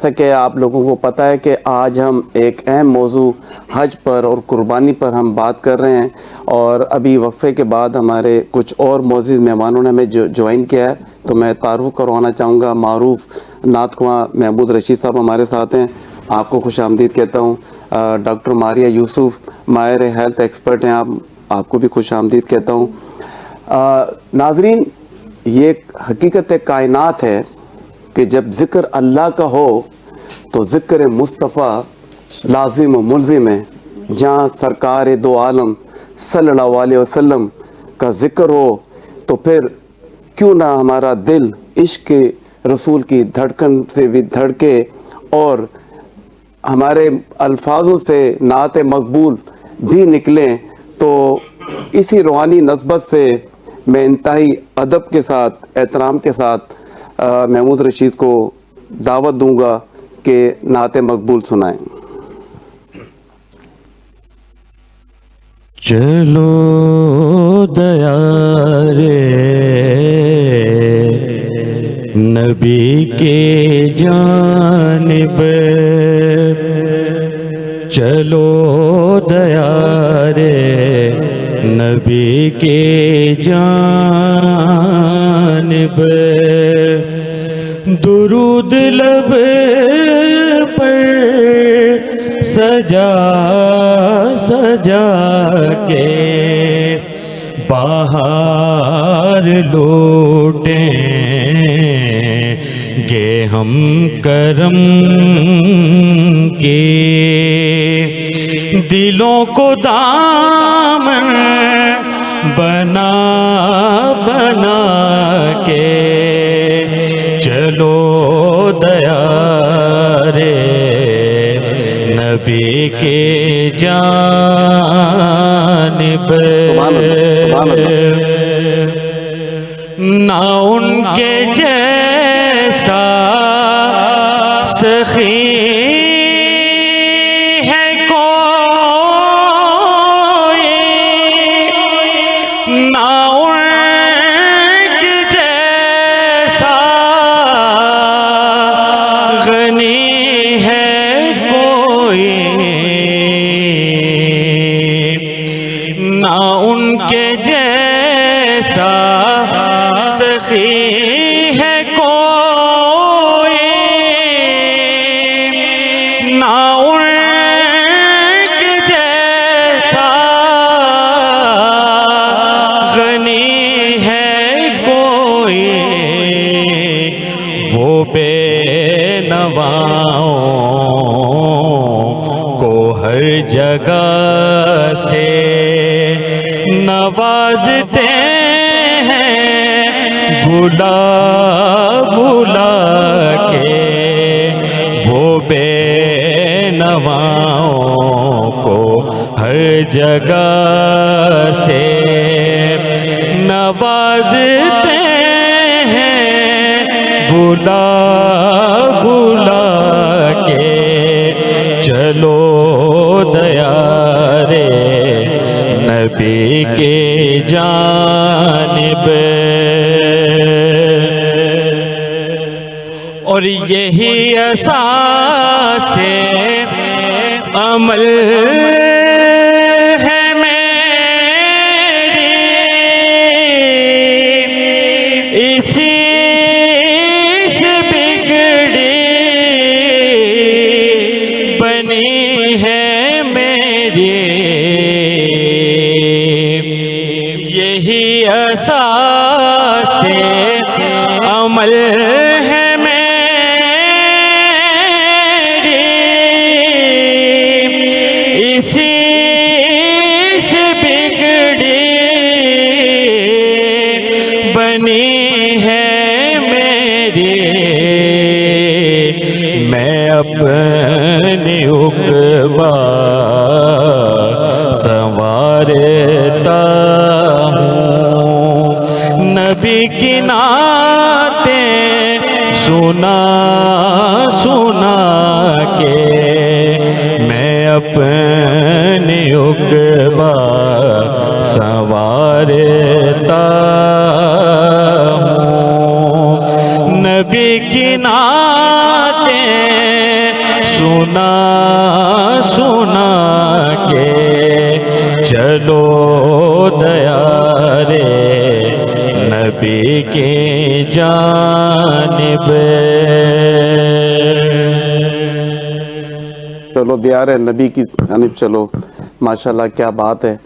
جیسا کہ آپ لوگوں کو پتہ ہے کہ آج ہم ایک اہم موضوع حج پر اور قربانی پر ہم بات کر رہے ہیں، اور ابھی وقفے کے بعد ہمارے کچھ اور معزز مہمانوں نے ہمیں جوائن کیا ہے، تو میں تعارف کروانا چاہوں گا۔ معروف نعت خواں محمود رشید صاحب ہمارے ساتھ ہیں، آپ کو خوش آمدید کہتا ہوں۔ ڈاکٹر ماریہ یوسف ماہر ہیلتھ ایکسپرٹ ہیں، آپ کو بھی خوش آمدید کہتا ہوں۔ ناظرین، یہ ایک حقیقت کائنات ہے کہ جب ذکر اللہ کا ہو تو ذکر مصطفیٰ لازم و ملزم ہے۔ جہاں سرکار دو عالم صلی اللہ علیہ وسلم کا ذکر ہو تو پھر کیوں نہ ہمارا دل عشق رسول کی دھڑکن سے بھی دھڑکے اور ہمارے الفاظوں سے نعت مقبول بھی نکلیں۔ تو اسی روحانی نسبت سے میں انتہائی ادب کے ساتھ، احترام کے ساتھ محمود رشید کو دعوت دوں گا کہ نعت مقبول سنائیں۔ چلو دیارے نبی کے جانب، چلو دیارے نبی کے جانب، درود لب پر سجا سجا کے بہار لوٹیں گے ہم کرم کے، دلوں کو دامن بنا بنا کے، چلو دیارے نبی کے جانب، نہ ان کے جیسا سخی ہے کوئی، نہ ان کے جیسا غنی ہے کوئی، نہ ان کے جیسا سخی ہے کوئی، نہ ان کے جیسا غنی ہے کوئی، وہ بے نواؤں کو ہر جگہ سے نوازتے ہیں بلا بلا کے، وہ بے نواؤں کو ہر جگہ سے نوازتے ہیں بلا بلا کے، چلو دیارے نبی کے جانب، اور یہی اساس عمل ہے میری، اسی سے بگڑی بنی ہے میری، یہی اساس عمل ہے میری، اسی سے بگڑی بنی ہے میری، میں اپنی عقبہ سنوارتا ہوں، نبی کی نعتیں سنا سنا کے، میں اپنی عقبہ سنوارتا ہوں، نبی کی نعتیں چلو دیارے نبی کی جانب چلو دیار نبی کی جانب چلو. ماشاءاللہ کیا بات ہے.